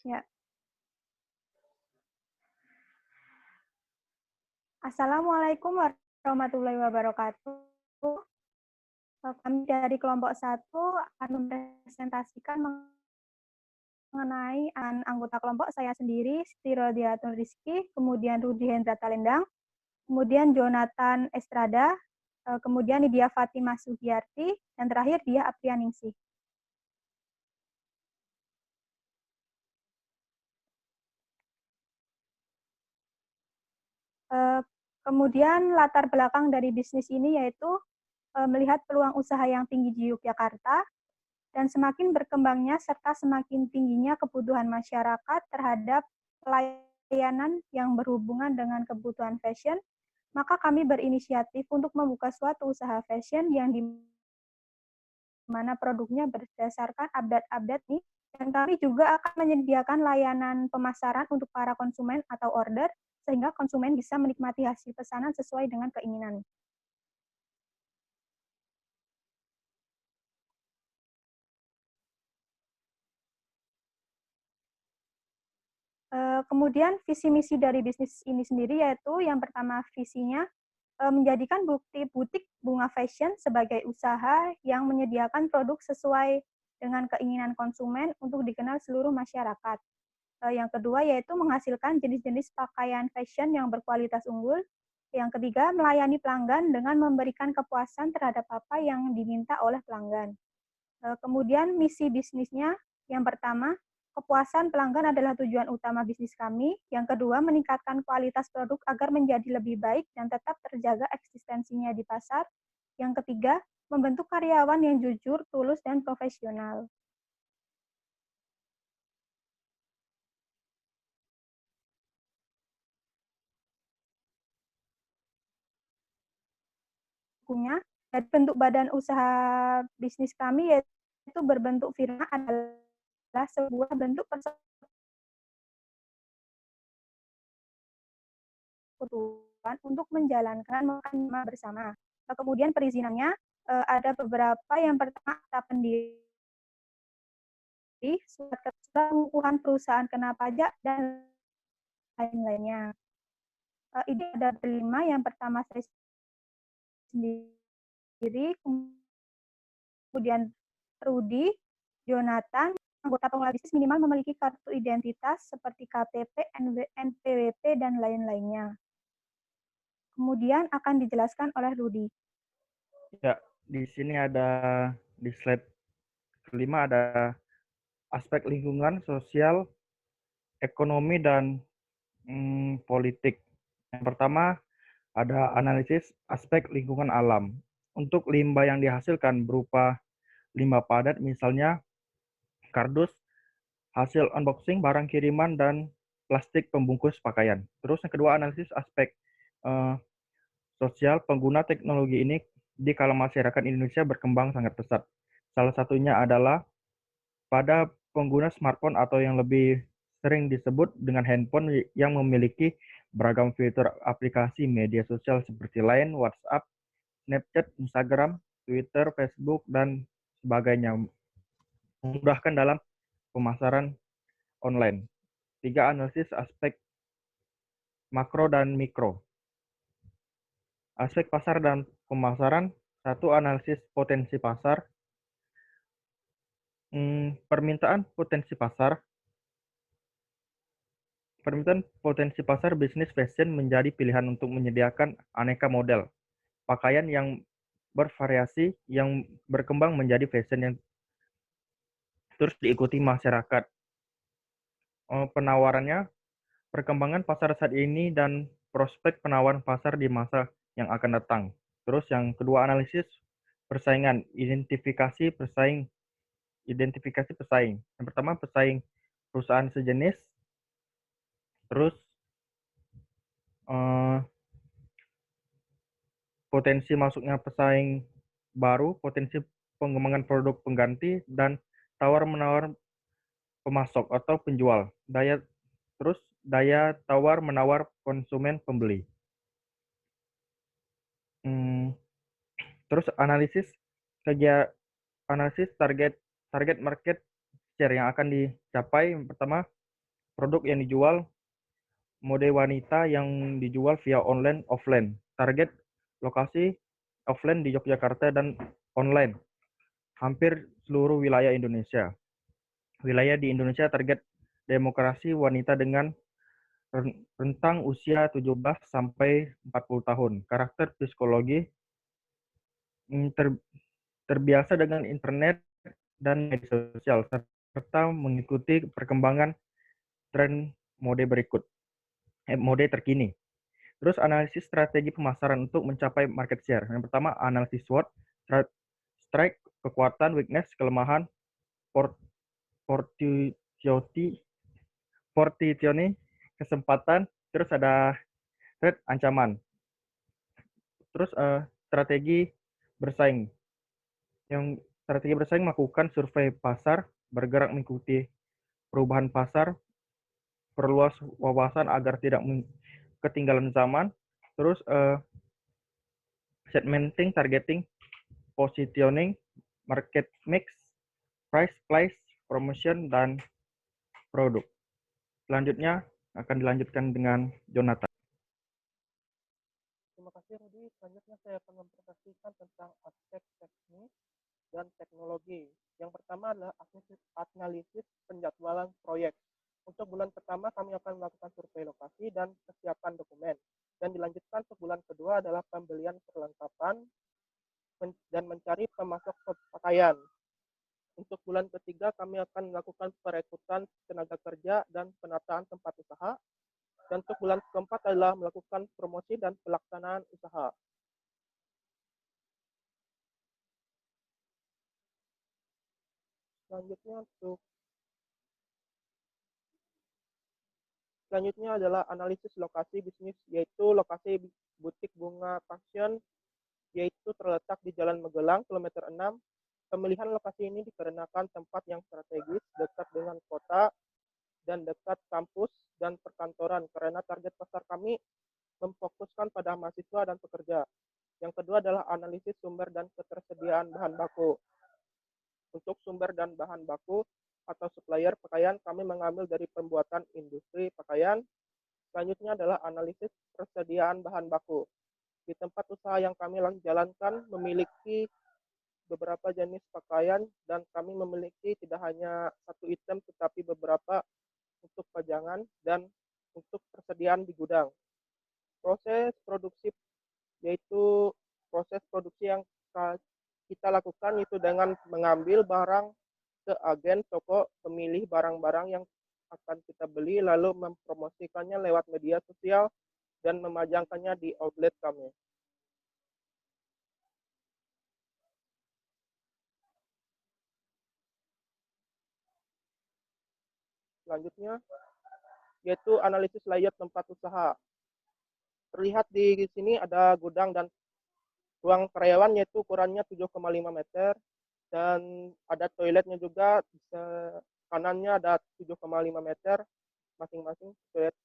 Ya. Assalamualaikum warahmatullahi wabarakatuh. Kami dari kelompok 1 akan mempresentasikan mengenai anggota kelompok saya sendiri, Siti Rodiatun Rizky, kemudian Rudi Hendra Talendang, kemudian Jonathan Estrada, kemudian Nidia Fatimah Sugiyarti, dan terakhir Dia Aprianingsih. Kemudian latar belakang dari bisnis ini yaitu melihat peluang usaha yang tinggi di Yogyakarta dan semakin berkembangnya serta semakin tingginya kebutuhan masyarakat terhadap pelayanan yang berhubungan dengan kebutuhan fashion, maka kami berinisiatif untuk membuka suatu usaha fashion yang di mana produknya berdasarkan update-update nih, dan kami juga akan menyediakan layanan pemasaran untuk para konsumen atau order, sehingga konsumen bisa menikmati hasil pesanan sesuai dengan keinginan. Kemudian visi misi dari bisnis ini sendiri yaitu yang pertama visinya menjadikan butik bunga fashion sebagai usaha yang menyediakan produk sesuai dengan keinginan konsumen untuk dikenal seluruh masyarakat. Yang kedua yaitu menghasilkan jenis-jenis pakaian fashion yang berkualitas unggul. Yang ketiga, melayani pelanggan dengan memberikan kepuasan terhadap apa yang diminta oleh pelanggan. Kemudian misi bisnisnya, yang pertama, kepuasan pelanggan adalah tujuan utama bisnis kami. Yang kedua, meningkatkan kualitas produk agar menjadi lebih baik dan tetap terjaga eksistensinya di pasar. Yang ketiga, membentuk karyawan yang jujur, tulus, dan profesional. Dari bentuk badan usaha bisnis kami yaitu berbentuk firma adalah sebuah bentuk persekutuan untuk menjalankan makan bersama. Kemudian perizinannya ada beberapa, yang pertama akta pendiri, surat pengukuhan perusahaan kena pajak, dan lain-lainnya. Ini ada berlima, yang pertama saya sendiri, kemudian Rudi, Jonathan, anggota pengelola bisnis minimal memiliki kartu identitas seperti KTP, NPWP, dan lain-lainnya. Kemudian akan dijelaskan oleh Rudi. Ya, di sini ada di slide kelima ada aspek lingkungan, sosial, ekonomi, dan politik. Yang pertama ada analisis aspek lingkungan alam. Untuk limbah yang dihasilkan berupa limbah padat, misalnya kardus, hasil unboxing, barang kiriman, dan plastik pembungkus pakaian. Terus yang kedua analisis aspek uh, sosial. Pengguna teknologi ini di kalangan masyarakat Indonesia berkembang sangat pesat. Salah satunya adalah pada pengguna smartphone atau yang lebih sering disebut dengan handphone yang memiliki beragam fitur aplikasi media sosial seperti Line, WhatsApp, Snapchat, Instagram, Twitter, Facebook, dan sebagainya. Memudahkan dalam pemasaran online. 3. Analisis aspek makro dan mikro. Aspek pasar dan pemasaran. 1. Analisis potensi pasar. Permintaan potensi pasar. Permintaan potensi pasar bisnis fashion menjadi pilihan untuk menyediakan aneka model pakaian yang bervariasi yang berkembang menjadi fashion yang terus diikuti masyarakat. Penawarannya, perkembangan pasar saat ini dan prospek penawaran pasar di masa yang akan datang. Terus yang kedua analisis persaingan, identifikasi pesaing. Yang pertama pesaing perusahaan sejenis, terus potensi masuknya pesaing baru, potensi pengembangan produk pengganti, dan tawar-menawar pemasok atau penjual. Daya tawar-menawar konsumen pembeli. Terus analisis target market share yang akan dicapai. Yang pertama, produk yang dijual, mode wanita yang dijual via online offline. Target lokasi offline di Yogyakarta dan online hampir seluruh wilayah Indonesia. Wilayah di Indonesia target demokrasi wanita dengan rentang usia 17 sampai 40 tahun. Karakter psikologi terbiasa dengan internet dan media sosial serta mengikuti perkembangan tren mode terkini. Terus analisis strategi pemasaran untuk mencapai market share. Yang pertama analisis SWOT, strike, kekuatan, weakness, kelemahan, opportunity, kesempatan, terus ada threat, ancaman. Terus strategi bersaing. Yang strategi bersaing melakukan survei pasar, bergerak mengikuti perubahan pasar, perluas wawasan agar tidak ketinggalan zaman. Terus segmenting, targeting, positioning, market mix, price, place, promotion, dan produk. Selanjutnya akan dilanjutkan dengan Jonathan. Terima kasih Rudi. Selanjutnya saya akan mempresentasikan tentang aspek teknis dan teknologi. Yang pertama adalah analisis penjadwalan proyek. Untuk bulan pertama kami akan melakukan survei lokasi dan kesiapan dokumen. Dan dilanjutkan untuk bulan kedua adalah pembelian perlengkapan dan mencari pemasok pakaian. Untuk bulan ketiga kami akan melakukan perekrutan tenaga kerja dan penataan tempat usaha. Dan untuk bulan keempat adalah melakukan promosi dan pelaksanaan usaha. Selanjutnya adalah analisis lokasi bisnis, yaitu lokasi butik bunga passion, yaitu terletak di Jalan Magelang, kilometer 6. Pemilihan lokasi ini dikarenakan tempat yang strategis, dekat dengan kota, dan dekat kampus dan perkantoran, karena target pasar kami memfokuskan pada mahasiswa dan pekerja. Yang kedua adalah analisis sumber dan ketersediaan bahan baku. Untuk sumber dan bahan baku atau supplier pakaian, kami mengambil dari pembuatan industri pakaian. Selanjutnya adalah analisis persediaan bahan baku. Di tempat usaha yang kami jalankan memiliki beberapa jenis pakaian dan kami memiliki tidak hanya satu item tetapi beberapa untuk pajangan dan untuk persediaan di gudang. Proses produksi yaitu proses produksi yang kita lakukan itu dengan mengambil barang ke agen toko, pemilih barang-barang yang akan kita beli, lalu mempromosikannya lewat media sosial dan memajangkannya di outlet kami. Selanjutnya, yaitu analisis layout tempat usaha. Terlihat di sini ada gudang dan ruang karyawan, yaitu ukurannya 7,5 meter, dan ada toiletnya juga, kanannya ada 7,5 meter masing-masing toilet.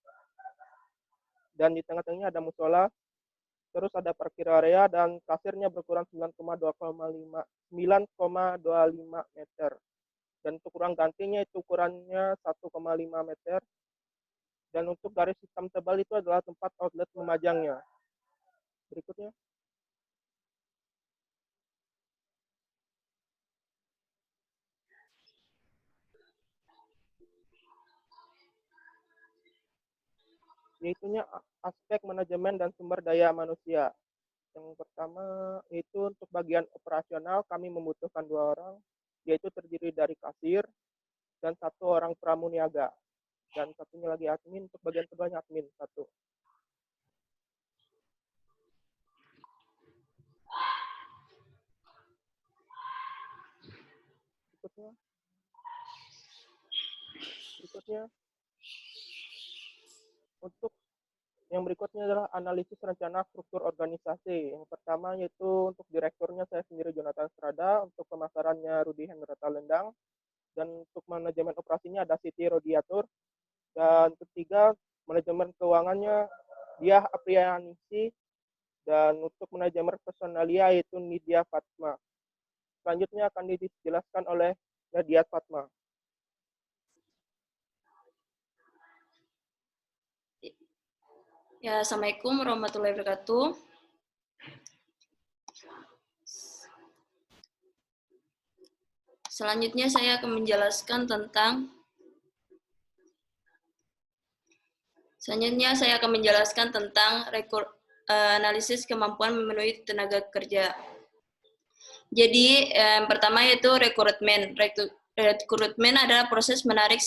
Dan di tengah-tengahnya ada musola, terus ada parkir area, dan kasirnya berukuran 9,25 meter. Dan untuk ruang gantinya itu ukurannya 1,5 meter. Dan untuk garis hitam tebal itu adalah tempat outlet memajangnya. Berikutnya. Yaitunya aspek manajemen dan sumber daya manusia. Yang pertama itu untuk bagian operasional kami membutuhkan 2 orang, yaitu terdiri dari kasir dan 1 orang pramuniaga, dan satunya lagi admin. Untuk bagian keduanya admin 1. Berikutnya untuk yang berikutnya adalah analisis rencana struktur organisasi. Yang pertama yaitu untuk direkturnya saya sendiri Jonathan Strada, untuk pemasarannya Rudi Hendrata Lendang, dan untuk manajemen operasinya ada Siti Rodiatur, dan ketiga manajemen keuangannya Diah Aprianisi, dan untuk manajemen personalia yaitu Nidia Fatma. Selanjutnya akan dijelaskan oleh Nadia Fatma. Ya, Assalamualaikum warahmatullahi wabarakatuh. Selanjutnya saya akan menjelaskan tentang analisis kemampuan memenuhi tenaga kerja. Jadi yang pertama yaitu rekrutmen. Rekrutmen adalah proses menarik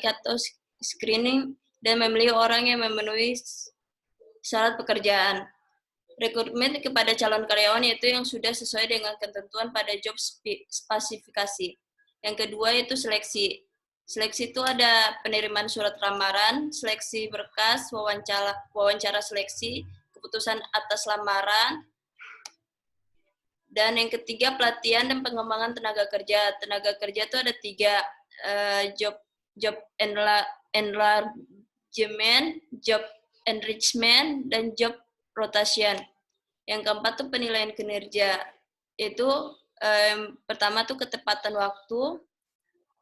atau screening dan memilih orang yang memenuhi syarat pekerjaan. Rekrutmen kepada calon karyawan yaitu yang sudah sesuai dengan ketentuan pada job spesifikasi. Yang kedua yaitu seleksi. Seleksi itu ada penerimaan surat lamaran, seleksi berkas, wawancara seleksi, keputusan atas lamaran, dan yang ketiga pelatihan dan pengembangan tenaga kerja. Tenaga kerja itu ada 3, job enlargement, job enrichment, dan job rotation. Yang keempat tuh penilaian kinerja. Itu pertama tuh ketepatan waktu,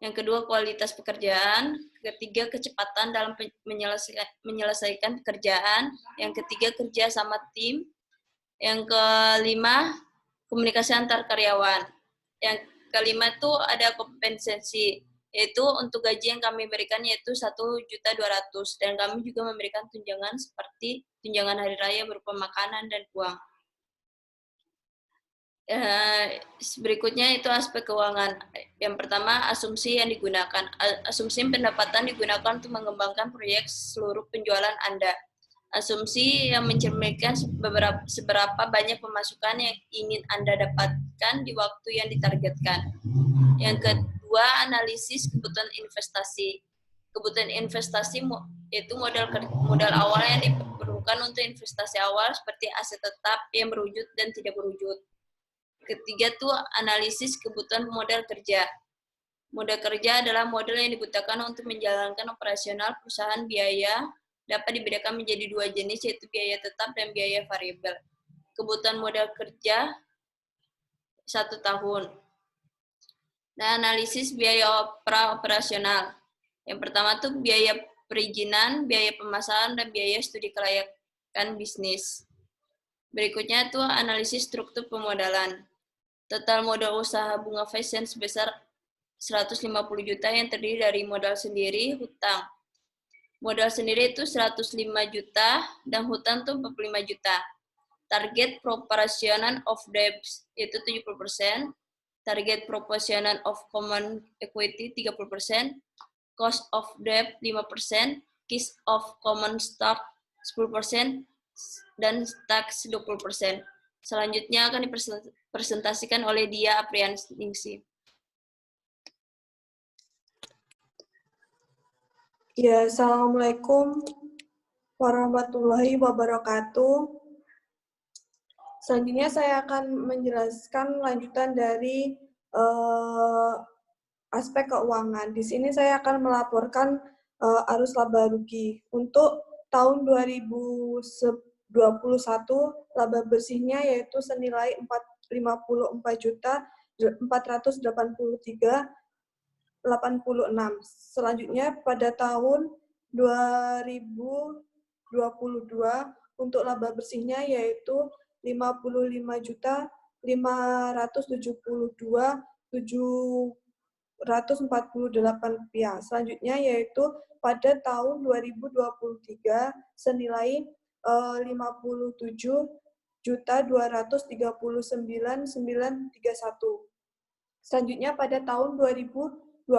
yang kedua kualitas pekerjaan, ketiga kecepatan dalam menyelesaikan pekerjaan, yang ketiga kerja sama tim, yang kelima komunikasi antar karyawan, yang kelima itu ada kompensasi, yaitu untuk gaji yang kami berikan yaitu 1.200.000 dan kami juga memberikan tunjangan seperti tunjangan hari raya berupa makanan dan uang. Berikutnya itu aspek keuangan. Yang pertama, asumsi yang digunakan. Asumsi pendapatan digunakan untuk mengembangkan proyek seluruh penjualan Anda. Asumsi yang mencerminkan seberapa banyak pemasukan yang ingin Anda dapatkan di waktu yang ditargetkan. Yang kedua, analisis kebutuhan investasi. Kebutuhan investasi yaitu modal awal yang diperlukan untuk investasi awal seperti aset tetap yang berwujud dan tidak berwujud. Ketiga tuh analisis kebutuhan modal kerja. Modal kerja adalah modal yang dibutuhkan untuk menjalankan operasional perusahaan. Biaya dapat dibedakan menjadi 2 jenis, yaitu biaya tetap dan biaya variabel. Kebutuhan modal kerja 1 tahun. Nah, analisis biaya operasional. Yang pertama tuh biaya perizinan, biaya pemasaran, dan biaya studi kelayakan bisnis. Berikutnya tuh analisis struktur pemodalan. Total modal usaha Bunga Fashion sebesar 150 juta yang terdiri dari modal sendiri, hutang. Modal sendiri itu 105 juta dan hutang itu 45 juta. Target proportion of debt itu 70%, target proportion of common equity 30%, cost of debt 5%, cost of common stock 10%, dan tax 20%. Selanjutnya akan dipresentasikan oleh Dia Aprianingsih. Ya, Assalamualaikum warahmatullahi wabarakatuh. Selanjutnya saya akan menjelaskan lanjutan dari aspek keuangan. Di sini saya akan melaporkan arus laba rugi. Untuk tahun 2021, laba bersihnya yaitu senilai 54.483.86. Selanjutnya pada tahun 2022 untuk laba bersihnya yaitu 55.572.748 rupiah. Selanjutnya yaitu pada tahun 2023 senilai 57.239.931. Selanjutnya pada tahun 2024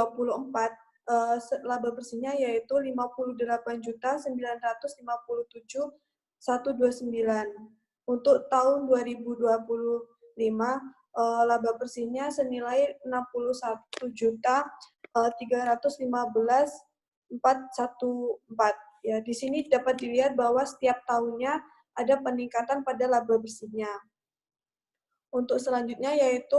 laba bersihnya yaitu 58.957.129. Untuk tahun 2025 laba bersihnya senilai 61.315.414. Ya, di sini dapat dilihat bahwa setiap tahunnya ada peningkatan pada laba bersihnya. Untuk selanjutnya yaitu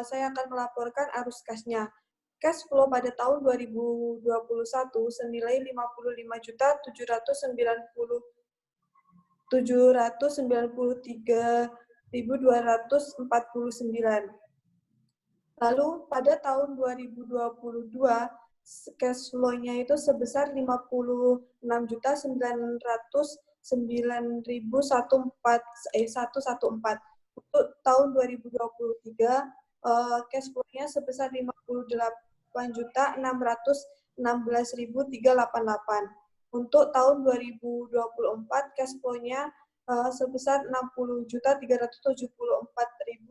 saya akan melaporkan arus kasnya. Cash flow pada tahun 2021 senilai 55.793.249. Lalu pada tahun 2022 cash flow-nya itu sebesar 56.900 114. Untuk tahun 2023, cash flow-nya sebesar 58.616.388. Untuk tahun 2024, cash flow-nya sebesar 60.374.880.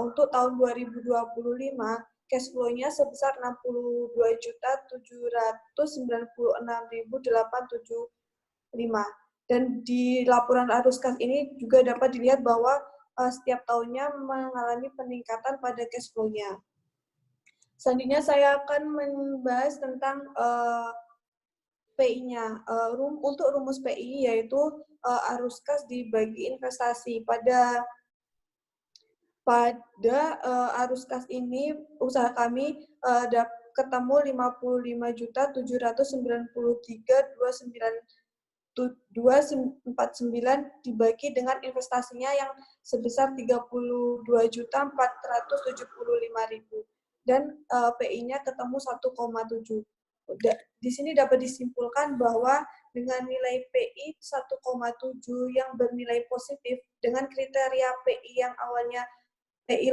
Untuk tahun 2025, cash flow-nya sebesar 62.796.875. Dan di laporan arus kas ini juga dapat dilihat bahwa setiap tahunnya mengalami peningkatan pada cash flow-nya. Selanjutnya saya akan membahas tentang PI-nya. Untuk rumus PI yaitu arus kas dibagi investasi. Pada arus kas ini usaha kami ketemu 55.293.249 dibagi dengan investasinya yang sebesar 32.475.000 dan PI-nya ketemu 1,7. Di sini dapat disimpulkan bahwa dengan nilai PI 1,7 yang bernilai positif dengan kriteria PI yang awalnya PI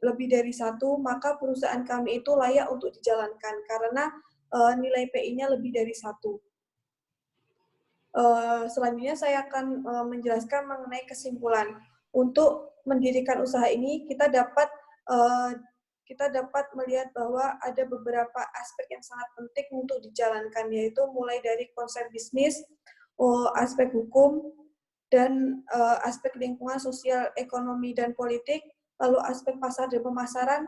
lebih dari 1, maka perusahaan kami itu layak untuk dijalankan karena nilai PI-nya lebih dari 1. Selanjutnya saya akan menjelaskan mengenai kesimpulan. Untuk mendirikan usaha ini, kita dapat melihat bahwa ada beberapa aspek yang sangat penting untuk dijalankan, yaitu mulai dari konsep bisnis, aspek hukum, dan aspek lingkungan, sosial, ekonomi, dan politik, lalu aspek pasar dan pemasaran,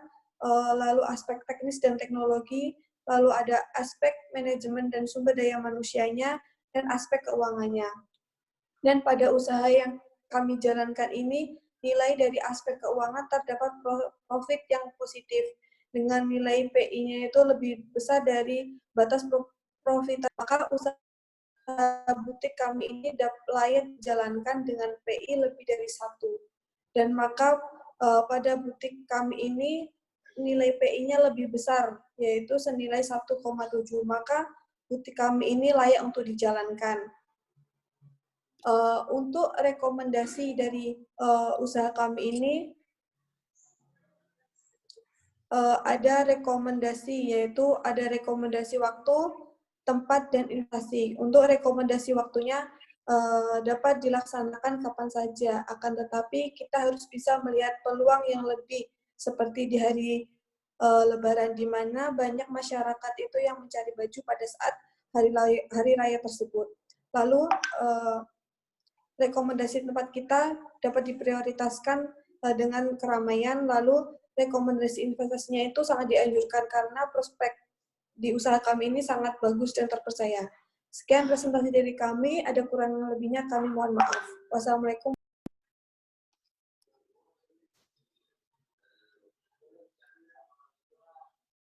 lalu aspek teknis dan teknologi, lalu ada aspek manajemen dan sumber daya manusianya, dan aspek keuangannya. Dan pada usaha yang kami jalankan ini, nilai dari aspek keuangan terdapat profit yang positif, dengan nilai PI-nya itu lebih besar dari batas profit. Maka usaha butik kami ini layak dijalankan dengan PI lebih dari 1. Dan maka pada butik kami ini nilai PI-nya lebih besar, yaitu senilai 1,7. Maka butik kami ini layak untuk dijalankan. Untuk rekomendasi dari usaha kami ini, ada rekomendasi, yaitu ada rekomendasi waktu, tempat, dan investasi. Untuk rekomendasi waktunya dapat dilaksanakan kapan saja, akan tetapi kita harus bisa melihat peluang yang lebih, seperti di hari Lebaran, di mana banyak masyarakat itu yang mencari baju pada saat hari raya tersebut. Lalu rekomendasi tempat kita dapat diprioritaskan dengan keramaian, lalu rekomendasi investasinya itu sangat dianjurkan karena prospek di usaha kami ini sangat bagus dan terpercaya. Sekian presentasi dari kami, ada kurang lebihnya kami mohon maaf. Wassalamualaikum.